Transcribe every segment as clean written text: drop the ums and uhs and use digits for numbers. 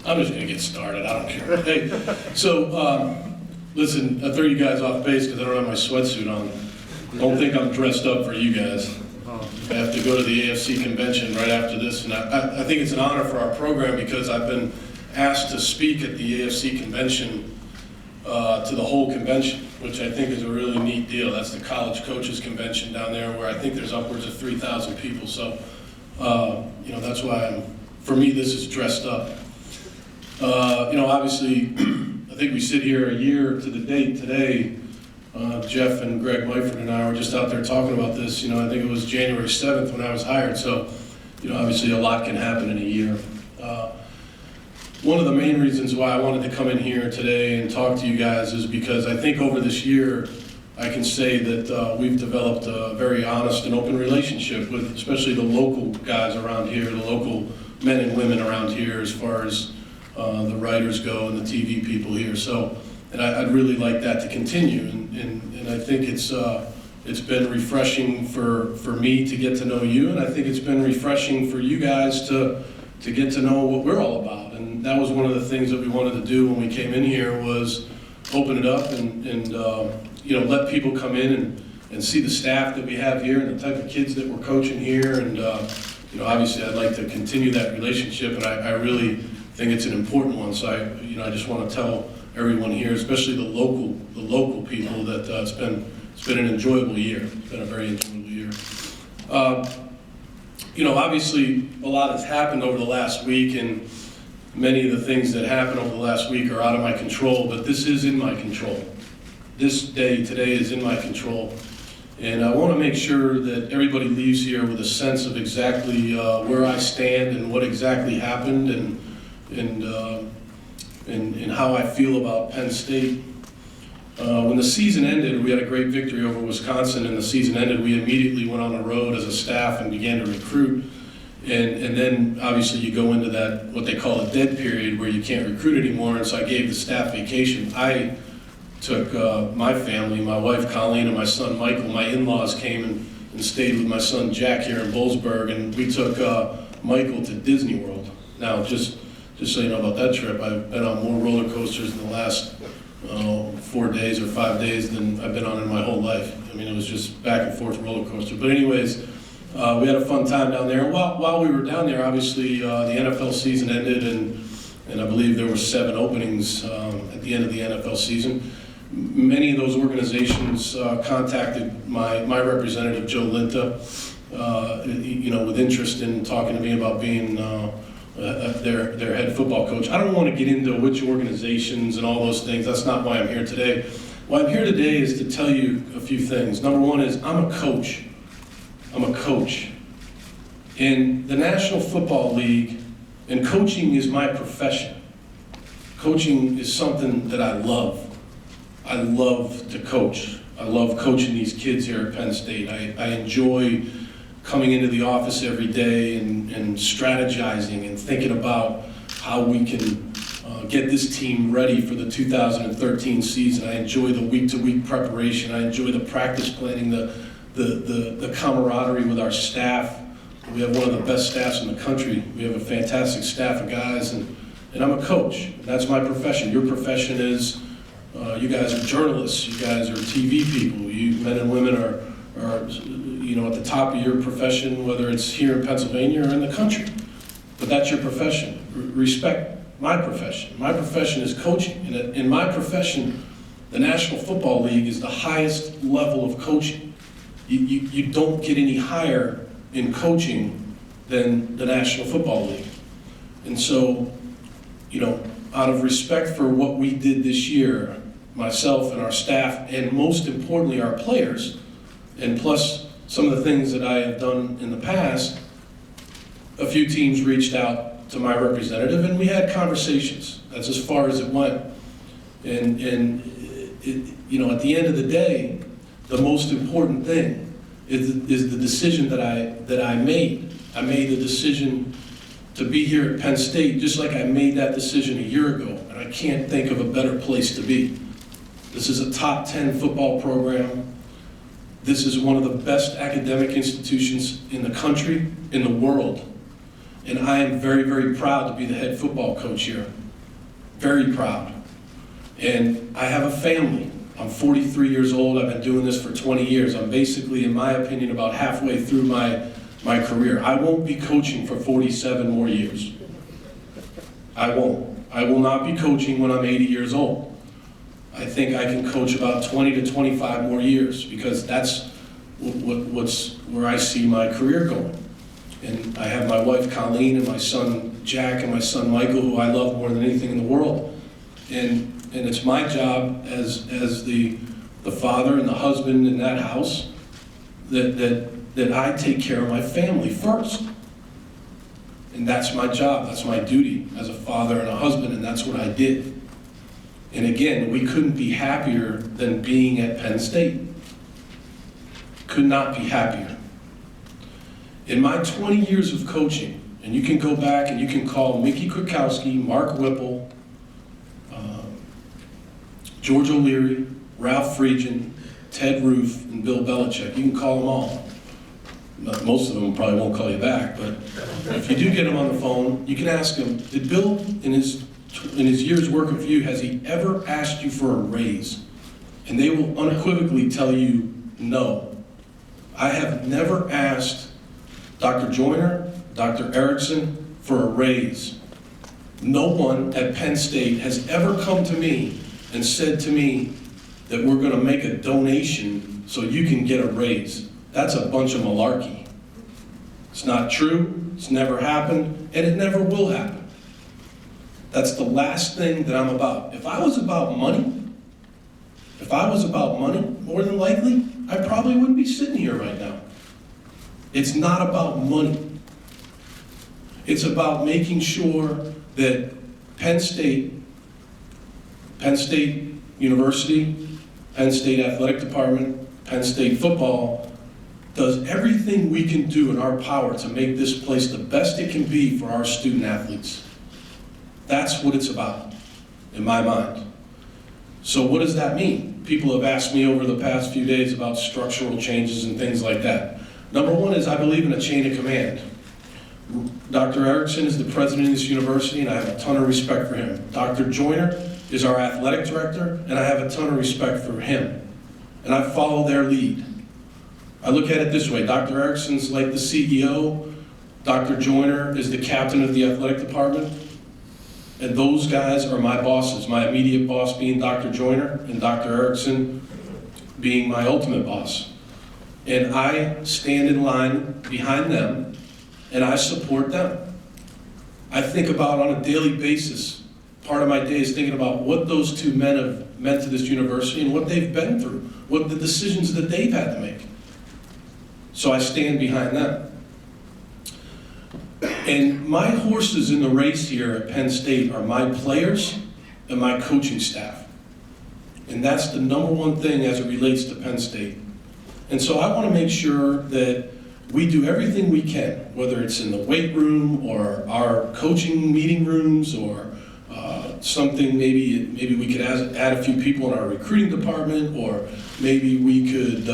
I'm just going to get started. I don't care. Hey, so listen, I throw you guys off base because I don't have my sweatsuit on. Don't think I'm dressed up for you guys. I have to go to the AFC convention right after this, and I think it's an honor for our program because I've been asked to speak at the AFC convention to the whole convention, which I think is a really neat deal. That's the college coaches convention down there, where I think there's upwards of 3,000 people. So, that's why for me, this is dressed up. Obviously, I think we sit here a year to the date today. Jeff and Greg Myford and I were just out there talking about this. I think it was January 7th when I was hired. So, obviously a lot can happen in a year. One of the main reasons why I wanted to come in here today and talk to you guys is because I think over this year, I can say that we've developed a very honest and open relationship with especially the local guys around here, the local men and women around here as far as the writers go and the TV people here. So, and I'd really like that to continue. And I think it's been refreshing for me to get to know you, and I think it's been refreshing for you guys to get to know what we're all about. And that was one of the things that we wanted to do when we came in here was open it up and let people come in and see the staff that we have here and the type of kids that we're coaching here. And obviously I'd like to continue that relationship, and I really think it's an important one. So I just want to tell everyone here, especially the local people, that it's been an enjoyable year. It's been a very enjoyable year. Obviously a lot has happened over the last week, and many of the things that happened over the last week are out of my control, but this is in my control. This day today is in my control. And I want to make sure that everybody leaves here with a sense of exactly where I stand and what exactly happened and how I feel about Penn State. When the season ended, we had a great victory over Wisconsin, and the season ended, we immediately went on the road as a staff and began to recruit. And then obviously you go into that, what they call a dead period, where you can't recruit anymore, and so I gave the staff vacation. I took my family, my wife Colleen and my son Michael, my in-laws came and stayed with my son Jack here in Boalsburg, and we took Michael to Disney World. Now, just so you know about that trip, I've been on more roller coasters in the last 4 days or 5 days than I've been on in my whole life. I mean, it was just back and forth roller coaster. But anyways, we had a fun time down there. While we were down there, obviously the NFL season ended, and I believe there were 7 openings at the end of the NFL season. Many of those organizations contacted my representative, Joe Linta, with interest in talking to me about being their head football coach. I don't want to get into which organizations and all those things. That's not why I'm here today. Why I'm here today is to tell you a few things. Number one is I'm a coach. I'm a coach. In the National Football League, and coaching is my profession. Coaching is something that I love. I love to coach. I love coaching these kids here at Penn State. I enjoy coming into the office every day and strategizing and thinking about how we can get this team ready for the 2013 season. I enjoy the week-to-week preparation. I enjoy the practice planning, the camaraderie with our staff. We have one of the best staffs in the country. We have a fantastic staff of guys, and I'm a coach. That's my profession. Your profession is, you guys are journalists. You guys are TV people. You men and women are at the top of your profession, whether it's here in Pennsylvania or in the country. But that's your profession. Respect my profession. My profession is coaching. And in my profession, the National Football League is the highest level of coaching. You don't get any higher in coaching than the National Football League. And so, out of respect for what we did this year, myself and our staff, and most importantly our players, and plus some of the things that I have done in the past, a few teams reached out to my representative and we had conversations. That's as far as it went. And at the end of the day, the most important thing is the decision that I made. I made the decision to be here at Penn State just like I made that decision a year ago, and I can't think of a better place to be. This is a top 10 football program. This is one of the best academic institutions in the country, in the world. And I am very, very proud to be the head football coach here. Very proud. And I have a family. I'm 43 years old. I've been doing this for 20 years. I'm basically, in my opinion, about halfway through my career. I won't be coaching for 47 more years. I won't. I will not be coaching when I'm 80 years old. I think I can coach about 20 to 25 more years, because that's what's where I see my career going. And I have my wife Colleen and my son Jack and my son Michael, who I love more than anything in the world. And it's my job as the father and the husband in that house that I take care of my family first. And that's my job, that's my duty as a father and a husband, and that's what I did. And again, we couldn't be happier than being at Penn State. Could not be happier. In my 20 years of coaching, and you can go back and you can call Mickey Kwiatkowski, Mark Whipple, George O'Leary, Ralph Friedgen, Ted Roof, and Bill Belichick. You can call them all. Most of them probably won't call you back, but if you do get them on the phone, you can ask them, did Bill, in his year's work of you, has he ever asked you for a raise? And they will unequivocally tell you no. I have never asked Dr. Joyner, Dr. Erickson for a raise. No one at Penn State has ever come to me and said to me that we're going to make a donation so you can get a raise. That's a bunch of malarkey. It's not true, it's never happened, and it never will happen. That's the last thing that I'm about. If I was about money, more than likely, I probably wouldn't be sitting here right now. It's not about money. It's about making sure that Penn State University, Penn State Athletic Department, Penn State football does everything we can do in our power to make this place the best it can be for our student athletes. That's what it's about, in my mind. So what does that mean? People have asked me over the past few days about structural changes and things like that. Number one is I believe in a chain of command. Dr. Erickson is the president of this university, and I have a ton of respect for him. Dr. Joyner is our athletic director, and I have a ton of respect for him. And I follow their lead. I look at it this way: Dr. Erickson's like the CEO, Dr. Joyner is the captain of the athletic department, and those guys are my bosses, my immediate boss being Dr. Joyner, and Dr. Erickson being my ultimate boss. And I stand in line behind them, and I support them. I think about on a daily basis, part of my day is thinking about what those two men have meant to this university and what they've been through, what the decisions that they've had to make. So I stand behind them. And my horses in the race here at Penn State are my players and my coaching staff. And that's the number one thing as it relates to Penn State. And so I want to make sure that we do everything we can, whether it's in the weight room or our coaching meeting rooms or something, maybe we could add a few people in our recruiting department, or maybe we could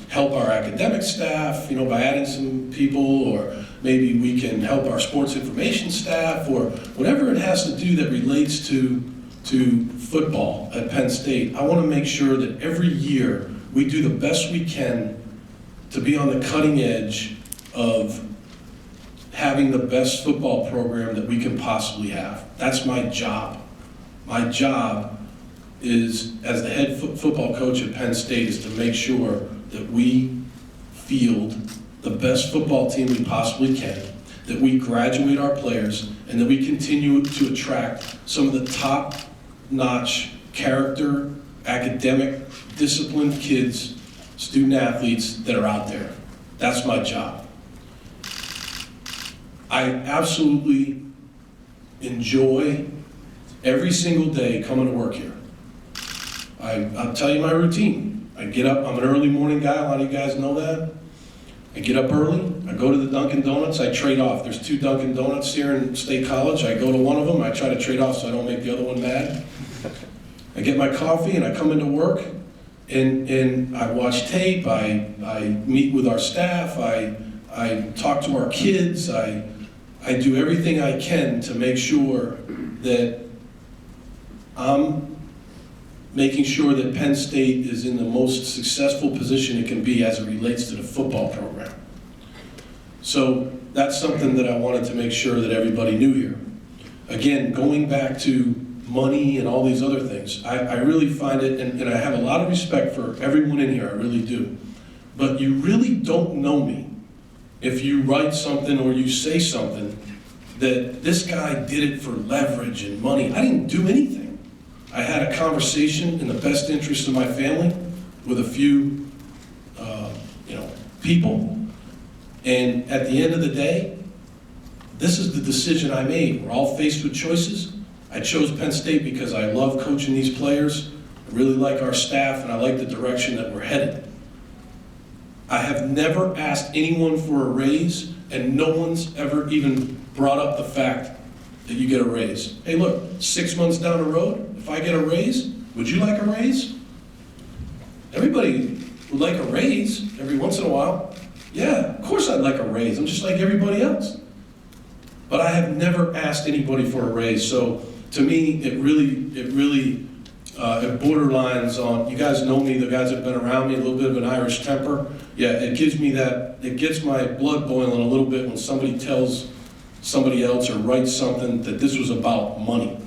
help our academic staff, by adding some people, or maybe we can help our sports information staff, or whatever it has to do that relates to football at Penn State. I want to make sure that every year we do the best we can to be on the cutting edge of having the best football program that we can possibly have. That's my job. My job is, as the head football coach at Penn State, is to make sure that we field the best football team we possibly can, that we graduate our players, and that we continue to attract some of the top-notch character, academic, disciplined kids, student athletes that are out there. That's my job. I absolutely enjoy every single day coming to work here. I'll tell you my routine. I get up, I'm an early morning guy, a lot of you guys know that. I get up early, I go to the Dunkin' Donuts, I trade off. There's 2 Dunkin' Donuts here in State College. I go to one of them, I try to trade off so I don't make the other one mad. I get my coffee and I come into work, and I watch tape, I meet with our staff, I talk to our kids, I I do everything I can to make sure that I'm making sure that Penn State is in the most successful position it can be as it relates to the football program. So that's something that I wanted to make sure that everybody knew here. Again, going back to money and all these other things, I really find it, and I have a lot of respect for everyone in here, I really do. But you really don't know me if you write something or you say something that this guy did it for leverage and money. I didn't do anything. I had a conversation in the best interest of my family with a few people. And at the end of the day, this is the decision I made. We're all faced with choices. I chose Penn State because I love coaching these players. I really like our staff, and I like the direction that we're headed. I have never asked anyone for a raise, and no one's ever even brought up the fact that you get a raise. Hey, look, 6 months down the road, if I get a raise, would you like a raise? Everybody would like a raise every once in a while. Yeah, of course I'd like a raise. I'm just like everybody else. But I have never asked anybody for a raise. So to me, it borderlines on, you guys know me, the guys that have been around me, a little bit of an Irish temper. Yeah, it gives me that, it gets my blood boiling a little bit when somebody tells somebody else or writes something that this was about money.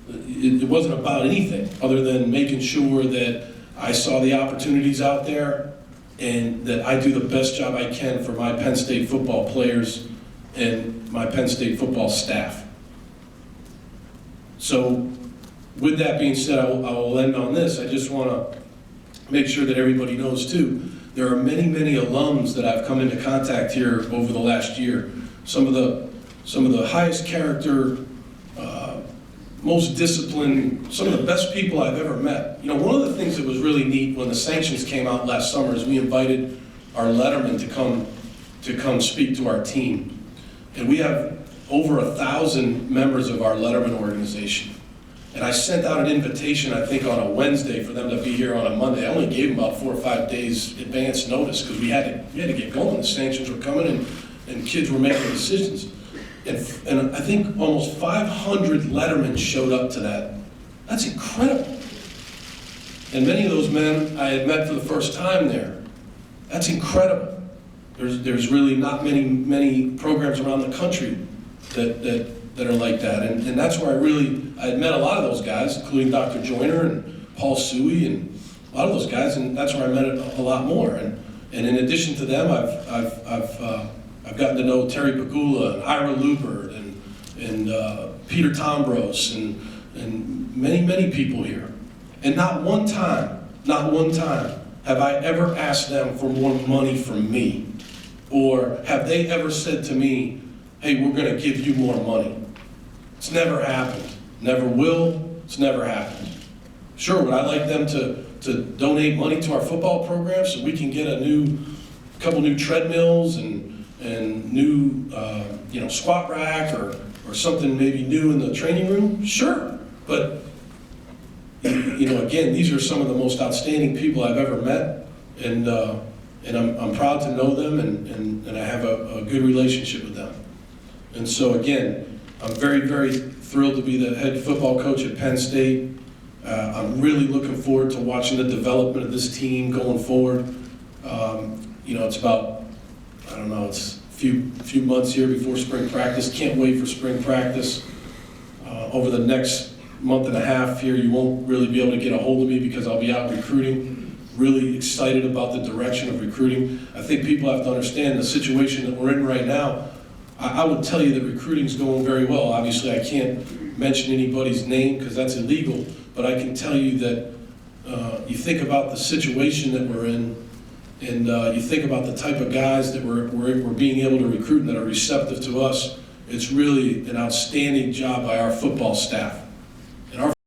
It wasn't about anything other than making sure that I saw the opportunities out there and that I do the best job I can for my Penn State football players and my Penn State football staff. So with that being said, I will end on this. I just want to make sure that everybody knows too, there are many, many alums that I've come into contact here over the last year. Some of the highest character, most disciplined, some of the best people I've ever met. You know, one of the things that was really neat when the sanctions came out last summer is we invited our lettermen to come speak to our team. And we have over 1,000 members of our letterman organization. And I sent out an invitation, I think, on a Wednesday for them to be here on a Monday. I only gave them about 4 or 5 days advance notice because we had to get going. The sanctions were coming and kids were making decisions. And I think almost 500 lettermen showed up to that. That's incredible. And many of those men I had met for the first time there. That's incredible. There's really not many programs around the country that are like that. And that's where I had met a lot of those guys, including Dr. Joyner and Paul Suey and a lot of those guys, and that's where I met a lot more. And in addition to them, I've gotten to know Terry Pagula and Ira Lubert and Peter Tombros and many people here. And not one time have I ever asked them for more money from me, or have they ever said to me, hey, we're going to give you more money. It's never happened. Never will. It's never happened. Sure, would I like them to donate money to our football program so we can get a couple new treadmills and new squat rack or something maybe new in the training room? Sure, but again, these are some of the most outstanding people I've ever met, and I'm proud to know them, and I have a good relationship with them. And so again, I'm very, very thrilled to be the head football coach at Penn State. I'm really looking forward to watching the development of this team going forward. It's about, I don't know, it's a few months here before spring practice. Can't wait for spring practice. Over the next month and a half here, you won't really be able to get a hold of me because I'll be out recruiting. Really excited about the direction of recruiting. I think people have to understand the situation that we're in right now. I would tell you that recruiting's going very well. Obviously, I can't mention anybody's name because that's illegal, but I can tell you that you think about the situation that we're in, and you think about the type of guys that we're being able to recruit and that are receptive to us. It's really an outstanding job by our football staff.